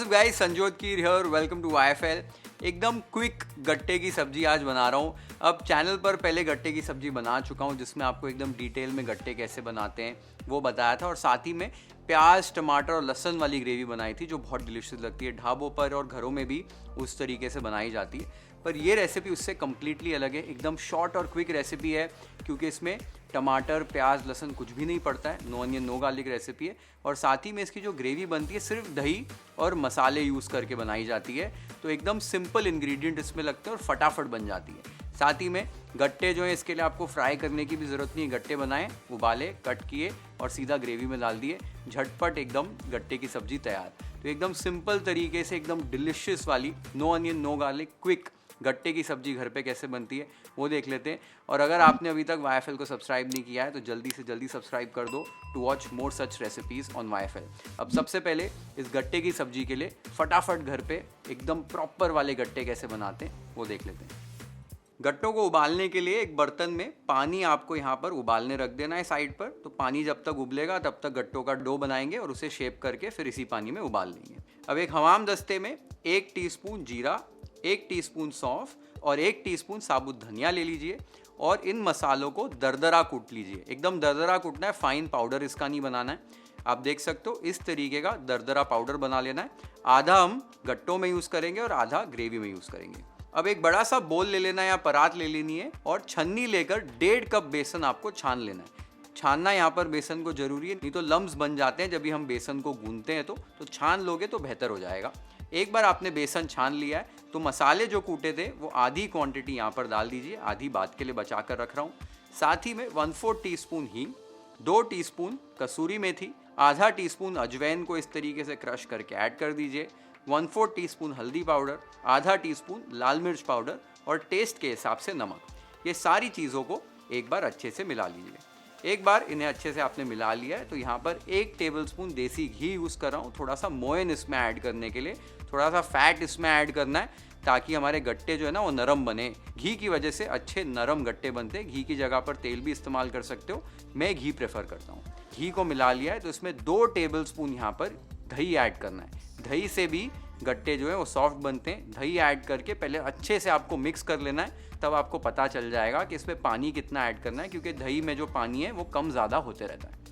WhatsApp guys, Sanjyot Keer here, welcome to YFL। एकदम quick गट्टे की सब्जी आज बना रहा हूँ। अब चैनल पर पहले गट्टे की सब्जी बना चुका हूँ जिसमें आपको एकदम डिटेल में गट्टे कैसे बनाते हैं वो बताया था, और साथ ही में प्याज टमाटर और लहसुन वाली ग्रेवी बनाई थी जो बहुत डिलीशियस लगती है। ढाबों पर और घरों में भी उस तरीके से बनाई जाती है, पर ये रेसिपी उससे कम्प्लीटली अलग है। एकदम शॉर्ट और क्विक रेसिपी है क्योंकि इसमें टमाटर प्याज लहसुन कुछ भी नहीं पड़ता है। No onion no garlic recipe है, और साथ ही में इसकी जो ग्रेवी बनती है सिर्फ दही और मसाले यूज़ करके बनाई जाती है। तो एकदम सिंपल इंग्रेडिएंट इसमें लगते हैं और फटाफट बन जाती है। साथ ही में गट्टे जो है इसके लिए आपको फ्राई करने की भी ज़रूरत नहीं है। गट्टे बनाए, उबाले, कट किए और सीधा ग्रेवी में डाल दिए, झटपट एकदम गट्टे की सब्जी तैयार। तो एकदम सिंपल तरीके से एकदम डिलिशियस वाली no onion no garlic quick गट्टे की सब्जी घर पे कैसे बनती है वो देख लेते हैं। और अगर आपने अभी तक YFL को सब्सक्राइब नहीं किया है तो जल्दी से जल्दी सब्सक्राइब कर दो to watch more such recipes on YFL। अब सबसे पहले इस गट्टे की सब्जी के लिए फटाफट घर पे एकदम प्रॉपर वाले गट्टे कैसे बनाते हैं वो देख लेते हैं। गट्टों को उबालने के लिए एक बर्तन में पानी आपको यहाँ पर उबालने रख देना है साइड पर। तो पानी जब तक उबलेगा तब तक गट्टों का डो बनाएंगे और उसे शेप करके फिर इसी पानी में उबाल लेंगे। अब एक हमाम दस्ते में 1 टीस्पून जीरा, 1 टीस्पून सौंफ और 1 टीस्पून साबुत धनिया ले लीजिए और इन मसालों को दरदरा कूट लीजिए। एकदम दरदरा कूटना है, फाइन पाउडर इसका नहीं बनाना है। आप देख सकते हो इस तरीके का दरदरा पाउडर बना लेना है। आधा हम गट्टों में यूज़ करेंगे और आधा ग्रेवी में यूज़ करेंगे। अब एक बड़ा सा बोल ले लेना है या परात ले लेनी है और छन्नी लेकर 1.5 कप बेसन आपको छान लेना है। छानना यहाँ पर बेसन को जरूरी है, नहीं तो लम्स बन जाते हैं जब भी हम बेसन को गूंथते हैं। तो छान लोगे तो बेहतर हो जाएगा। एक बार आपने बेसन छान लिया है तो मसाले जो कूटे थे वो आधी क्वांटिटी यहाँ पर डाल दीजिए, आधी बाद के लिए बचा कर रख रहा हूँ। साथ ही में 1/4 टीस्पून हींग, 2 टीस्पून कसूरी मेथी, आधा टीस्पून अजवैन को इस तरीके से क्रश करके ऐड कर दीजिए, 1/4 टीस्पून हल्दी पाउडर, आधा टीस्पून लाल मिर्च पाउडर और टेस्ट के हिसाब से नमक। ये सारी चीज़ों को एक बार अच्छे से मिला लीजिए। एक बार इन्हें अच्छे से आपने मिला लिया है तो यहाँ पर 1 टेबलस्पून देसी घी यूज़ कर रहा हूँ, थोड़ा सा मोयन इसमें ऐड करने के लिए, थोड़ा सा फैट इसमें ऐड करना है ताकि हमारे गट्टे जो है ना वो नरम बने। घी की वजह से अच्छे नरम गट्टे बनते हैं। घी की जगह पर तेल भी इस्तेमाल कर सकते हो, मैं घी प्रेफर करता हूँ। घी को मिला लिया है तो इसमें 2 टेबलस्पून यहाँ पर दही ऐड करना है। दही से भी गट्टे जो है वो सॉफ्ट बनते हैं। दही ऐड करके पहले अच्छे से आपको मिक्स कर लेना है, तब आपको पता चल जाएगा कि इसमें पानी कितना ऐड करना है, क्योंकि दही में जो पानी है वो कम ज़्यादा होते रहता है।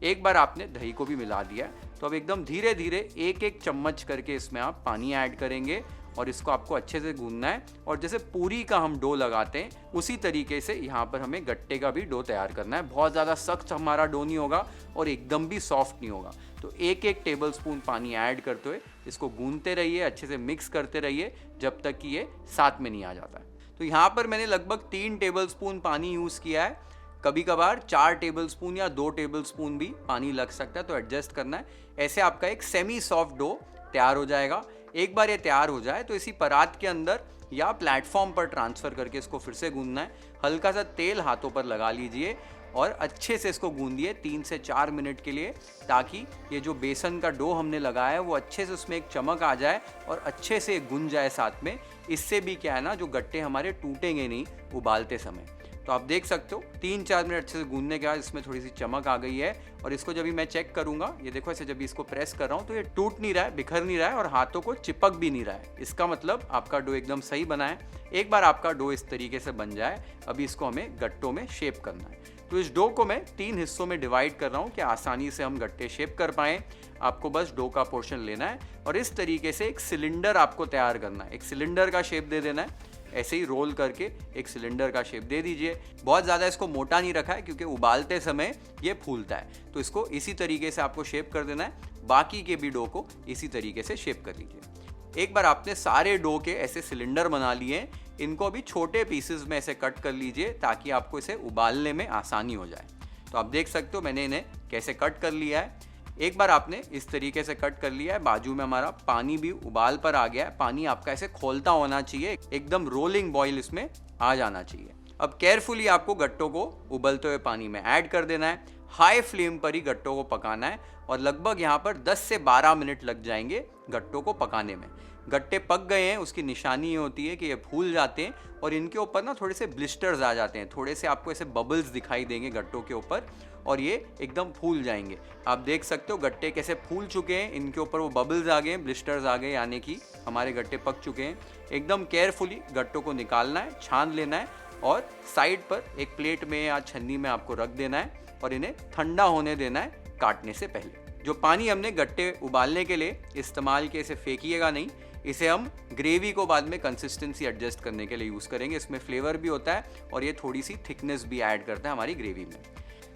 एक बार आपने दही को भी मिला दिया तो अब एकदम धीरे धीरे 1-1 चम्मच करके इसमें आप पानी ऐड करेंगे और इसको आपको अच्छे से गूंदना है। और जैसे पूरी का हम डो लगाते हैं उसी तरीके से यहाँ पर हमें गट्टे का भी डो तैयार करना है। बहुत ज़्यादा सख्त हमारा डो नहीं होगा और एकदम भी सॉफ्ट नहीं होगा। तो 1-1 टेबलस्पून पानी ऐड करते हुए इसको गूंदते रहिए, अच्छे से मिक्स करते रहिए जब तक कि ये साथ में नहीं आ जाता है। तो यहाँ पर मैंने लगभग 3 टेबलस्पून पानी यूज़ किया है। कभी कभार 4 टेबलस्पून या 2 टेबलस्पून भी पानी लग सकता है, तो एडजस्ट करना है। ऐसे आपका एक सेमी सॉफ्ट डो तैयार हो जाएगा। एक बार ये तैयार हो जाए तो इसी परात के अंदर या प्लेटफॉर्म पर ट्रांसफ़र करके इसको फिर से गूंदना है। हल्का सा तेल हाथों पर लगा लीजिए और अच्छे से इसको गूंदिए 3 से 4 मिनट के लिए, ताकि ये जो बेसन का डो हमने लगाया है वो अच्छे से उसमें एक चमक आ जाए और अच्छे से गूंद जाए साथ में। इससे भी क्या है ना, जो गट्टे हमारे टूटेंगे नहीं उबालते समय। तो आप देख सकते हो 3-4 मिनट अच्छे से गूंदने के बाद इसमें थोड़ी सी चमक आ गई है। और इसको जब भी मैं चेक करूंगा, ये देखो ऐसे जब भी इसको प्रेस कर रहा हूँ तो ये टूट नहीं रहा है, बिखर नहीं रहा है और हाथों को चिपक भी नहीं रहा है। इसका मतलब आपका डो एकदम सही बना है। एक बार आपका डो इस तरीके से बन जाए, अभी इसको हमें गट्टों में शेप करना है। तो इस डो को मैं 3 हिस्सों में डिवाइड कर रहा हूँ कि आसानी से हम गट्टे शेप कर पाएँ। आपको बस डो का पोर्शन लेना है और इस तरीके से एक सिलेंडर आपको तैयार करना है। एक सिलेंडर का शेप दे देना है। ऐसे ही रोल करके एक सिलेंडर का शेप दे दीजिए। बहुत ज़्यादा इसको मोटा नहीं रखा है क्योंकि उबालते समय ये फूलता है। तो इसको इसी तरीके से आपको शेप कर देना है। बाकी के भी डो को इसी तरीके से शेप कर लीजिए। एक बार आपने सारे डो के ऐसे सिलेंडर बना लिए, इनको भी छोटे पीसेस में ऐसे कट कर लीजिए ताकि आपको इसे उबालने में आसानी हो जाए। तो आप देख सकते हो मैंने इन्हें कैसे कट कर लिया है। एक बार आपने इस तरीके से कट कर लिया है, बाजू में हमारा पानी भी उबाल पर आ गया है। पानी आपका ऐसे खोलता होना चाहिए, एकदम रोलिंग बॉईल इसमें आ जाना चाहिए। अब केयरफुली आपको गट्टों को उबलते हुए पानी में ऐड कर देना है। हाई फ्लेम पर ही गट्टों को पकाना है और लगभग यहाँ पर 10 से 12 मिनट लग जाएंगे गट्टों को पकाने में। गट्टे पक गए हैं उसकी निशानी ये होती है कि ये फूल जाते हैं और इनके ऊपर ना थोड़े से ब्लिस्टर्स आ जाते हैं, थोड़े से आपको ऐसे बबल्स दिखाई देंगे गट्टों के ऊपर और ये एकदम फूल जाएंगे। आप देख सकते हो गट्टे कैसे फूल चुके हैं, इनके ऊपर वो बबल्स आ गए हैं, ब्लिस्टर्स आ गए, यानी कि हमारे गट्टे पक चुके हैं। एकदम केयरफुली गट्टों को निकालना है, छान लेना है और साइड पर एक प्लेट में या छन्नी में आपको रख देना है और इन्हें ठंडा होने देना है काटने से पहले। जो पानी हमने गट्टे उबालने के लिए इस्तेमाल किए इसे फेंकिएगा नहीं, इसे हम ग्रेवी को बाद में कंसिस्टेंसी एडजस्ट करने के लिए यूज़ करेंगे। इसमें फ्लेवर भी होता है और ये थोड़ी सी थिकनेस भी ऐड करता है हमारी ग्रेवी में।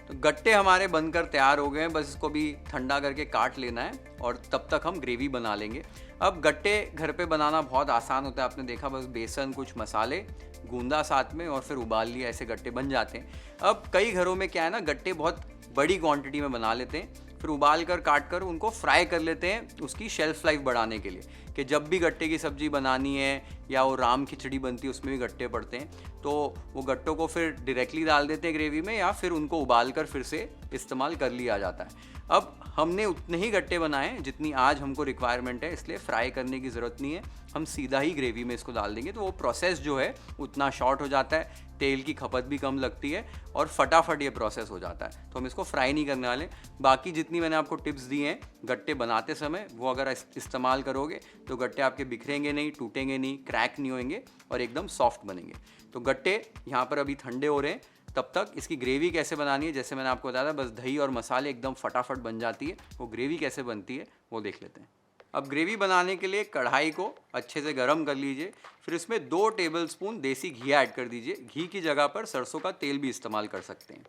तो गट्टे हमारे बनकर तैयार हो गए हैं, बस इसको भी ठंडा करके काट लेना है और तब तक हम ग्रेवी बना लेंगे। अब गट्टे घर पे बनाना बहुत आसान होता है, आपने देखा, बस बेसन, कुछ मसाले, गूंदा साथ में और फिर उबाल लिया, ऐसे गट्टे बन जाते हैं। अब कई घरों में क्या है ना, गट्टे बहुत बड़ी क्वांटिटी में बना लेते हैं, फिर उबाल कर काट कर उनको फ्राई कर लेते हैं उसकी शेल्फ लाइफ बढ़ाने के लिए, कि जब भी गट्टे की सब्ज़ी बनानी है या वो राम खिचड़ी बनती है उसमें भी गट्टे पड़ते हैं, तो वो गट्टों को फिर डायरेक्टली डाल देते हैं ग्रेवी में या फिर उनको उबाल कर फिर से इस्तेमाल कर लिया जाता है। अब हमने उतने ही गट्टे बनाए हैं जितनी आज हमको रिक्वायरमेंट है, इसलिए फ्राई करने की ज़रूरत नहीं है, हम सीधा ही ग्रेवी में इसको डाल देंगे, तो वो प्रोसेस जो है उतना शॉर्ट हो जाता है, तेल की खपत भी कम लगती है और फटाफट ये प्रोसेस हो जाता है। तो हम इसको फ्राई नहीं करने वाले। बाकी जितनी मैंने आपको टिप्स दी हैं गट्टे बनाते समय, वो अगर इस्तेमाल करोगे तो गट्टे आपके बिखरेंगे नहीं, टूटेंगे नहीं, क्रैक नहीं होंगे और एकदम सॉफ्ट बनेंगे। तो गट्टे यहाँ पर अभी ठंडे हो रहे हैं, तब तक इसकी ग्रेवी कैसे बनानी है, जैसे मैंने आपको बताया था, बस दही और मसाले एकदम फटाफट बन जाती है। वो ग्रेवी कैसे बनती है वो देख लेते हैं। अब ग्रेवी बनाने के लिए कढ़ाई को अच्छे से गर्म कर लीजिए, फिर इसमें 2 टेबलस्पून देसी घी ऐड कर दीजिए। घी की जगह पर सरसों का तेल भी इस्तेमाल कर सकते हैं।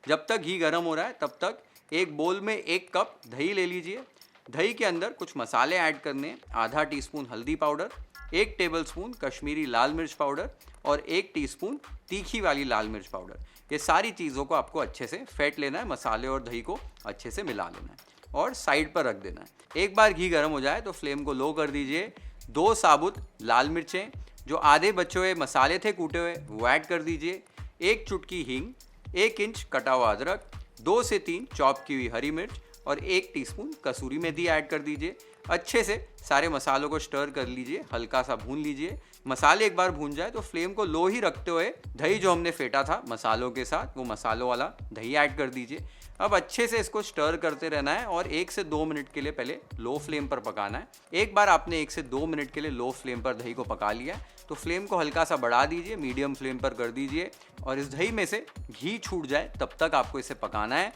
जब तक घी गर्म हो रहा है तब तक एक बोल में 1 कप दही ले लीजिए। दही के अंदर कुछ मसाले ऐड करने, आधा टीस्पून हल्दी पाउडर, 1 टेबलस्पून कश्मीरी लाल मिर्च पाउडर और 1 टीस्पून तीखी वाली लाल मिर्च पाउडर। ये सारी चीज़ों को आपको अच्छे से फेंट लेना है, मसाले और दही को अच्छे से मिला लेना है और साइड पर रख देना है। एक बार घी गर्म हो जाए तो फ्लेम को लो कर दीजिए। 2 साबुत लाल मिर्चें, जो आधे बचे हुए मसाले थे कूटे हुए, वो ऐड कर दीजिए। 1 चुटकी हींग, 1 इंच कटा हुआ अदरक, 2 से 3 चॉप की हुई हरी मिर्च और 1 टीस्पून कसूरी मेथी ऐड कर दीजिए। अच्छे से सारे मसालों को स्टर कर लीजिए, हल्का सा भून लीजिए। मसाले एक बार भून जाए तो फ्लेम को लो ही रखते हुए दही जो हमने फेंटा था मसालों के साथ, वो मसालों वाला दही ऐड कर दीजिए। अब अच्छे से इसको स्टर करते रहना है और 1 से 2 मिनट के लिए पहले लो फ्लेम पर पकाना है। एक बार आपने 1 से 2 मिनट के लिए लो फ्लेम पर दही को पका लिया तो फ्लेम को हल्का सा बढ़ा दीजिए, मीडियम फ्लेम पर कर दीजिए और इस दही में से घी छूट जाए तब तक आपको इसे पकाना है।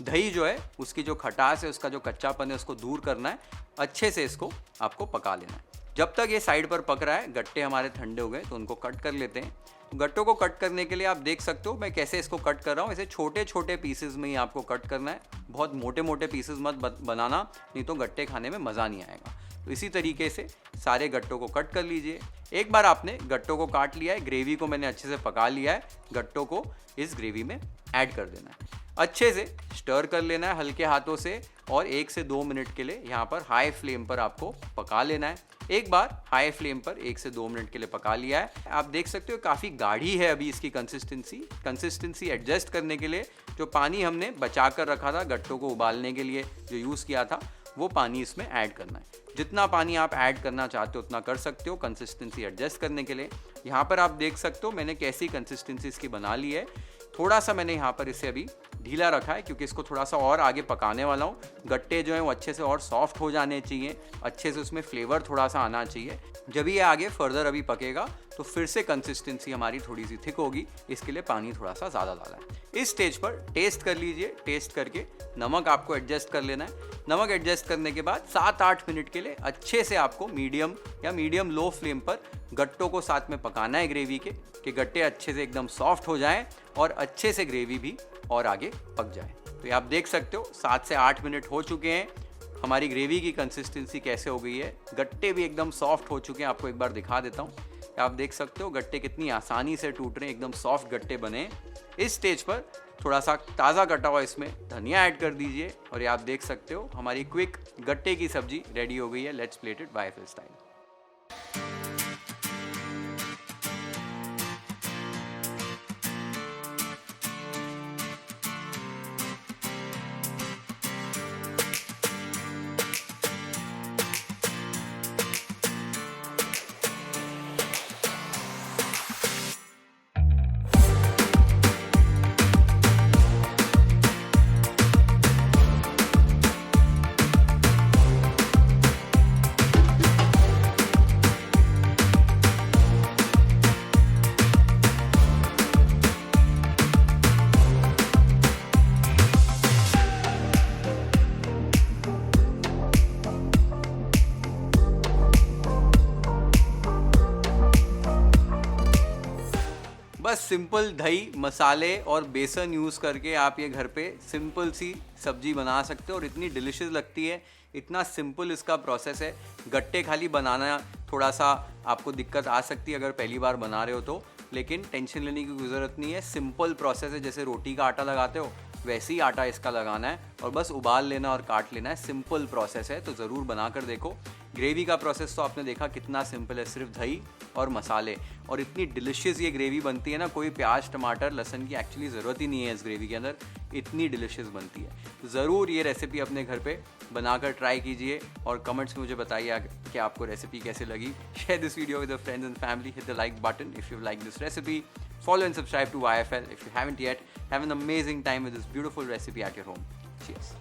दही जो है उसकी जो खटास है, उसका जो कच्चापन है, उसको दूर करना है। अच्छे से इसको आपको पका लेना है। जब तक ये साइड पर पक रहा है, गट्टे हमारे ठंडे हो गए तो उनको कट कर लेते हैं। गट्टों को कट करने के लिए आप देख सकते हो मैं कैसे इसको कट कर रहा हूँ। इसे छोटे छोटे पीसेस में ही आपको कट करना है, बहुत मोटे मोटे पीसेस मत बनाना, नहीं तो गट्टे खाने में मज़ा नहीं आएगा। तो इसी तरीके से सारे गट्टों को कट कर लीजिए। एक बार आपने गट्टों को काट लिया है, ग्रेवी को मैंने अच्छे से पका लिया है, गट्टों को इस ग्रेवी में ऐड कर देना है। अच्छे से स्टर कर लेना है हल्के हाथों से और 1 से 2 मिनट के लिए यहाँ पर हाई फ्लेम पर आपको पका लेना है। एक बार हाई फ्लेम पर 1 से 2 मिनट के लिए पका लिया है। आप देख सकते हो काफ़ी गाढ़ी है अभी इसकी कंसिस्टेंसी एडजस्ट करने के लिए जो पानी हमने बचा कर रखा था गट्टों को उबालने के लिए जो यूज़ किया था, वो पानी इसमें ऐड करना है। जितना पानी आप ऐड करना चाहते हो उतना कर सकते हो कंसिस्टेंसी एडजस्ट करने के लिए। यहाँ पर आप देख सकते हो मैंने कैसी कंसिस्टेंसी इसकी बना ली है। थोड़ा सा मैंने यहाँ पर इसे अभी ढीला रखा है क्योंकि इसको थोड़ा सा और आगे पकाने वाला हूँ। गट्टे जो हैं वो अच्छे से और सॉफ्ट हो जाने चाहिए, अच्छे से उसमें फ्लेवर थोड़ा सा आना चाहिए। जब ये आगे फर्दर अभी पकेगा तो फिर से कंसिस्टेंसी हमारी थोड़ी सी थिक होगी, इसके लिए पानी थोड़ा सा ज़्यादा डाला है। इस स्टेज पर टेस्ट कर लीजिए। टेस्ट करके नमक आपको एडजस्ट कर लेना है। नमक एडजस्ट करने के बाद 7-8 मिनट के लिए अच्छे से आपको मीडियम या मीडियम लो फ्लेम पर गट्टों को साथ में पकाना है ग्रेवी के, कि गट्टे अच्छे से एकदम सॉफ्ट हो जाएं और अच्छे से ग्रेवी भी और आगे पक जाए। तो ये आप देख सकते हो 7 से 8 मिनट हो चुके हैं। हमारी ग्रेवी की कंसिस्टेंसी कैसे हो गई है, गट्टे भी एकदम सॉफ्ट हो चुके हैं। आपको एक बार दिखा देता हूँ, आप देख सकते हो गट्टे कितनी आसानी से टूट रहे हैं, एकदम सॉफ्ट गट्टे बने। इस स्टेज पर थोड़ा सा ताज़ा कटा हुआ इसमें धनिया ऐड कर दीजिए और ये आप देख सकते हो हमारी क्विक गट्टे की सब्जी रेडी हो गई है। Let's plate it YFL style. बस सिंपल दही, मसाले और बेसन यूज़ करके आप ये घर पे सिंपल सी सब्जी बना सकते हो और इतनी डिलिशियस लगती है। इतना सिंपल इसका प्रोसेस है। गट्टे खाली बनाना थोड़ा सा आपको दिक्कत आ सकती है अगर पहली बार बना रहे हो तो, लेकिन टेंशन लेने की ज़रूरत नहीं है। सिंपल प्रोसेस है, जैसे रोटी का आटा लगाते हो वैसे ही आटा इसका लगाना है और बस उबाल लेना और काट लेना है। सिंपल प्रोसेस है, तो ज़रूर बना कर देखो। ग्रेवी का प्रोसेस तो आपने देखा कितना सिंपल है, सिर्फ दही और मसाले, और इतनी डिलिशियस ये ग्रेवी बनती है ना, कोई प्याज टमाटर लहसुन की एक्चुअली ज़रूरत ही नहीं है इस ग्रेवी के अंदर, इतनी डिलिशियस बनती है। तो ज़रूर ये रेसिपी अपने घर पे बनाकर ट्राई कीजिए और कमेंट्स में मुझे बताइए कि आपको रेसिपी कैसे लगी। Share this video with friends and family, hit the like button if you like this recipe. Follow and subscribe to YFL if you haven't yet. Have an amazing time with this beautiful recipe at your home. Cheers.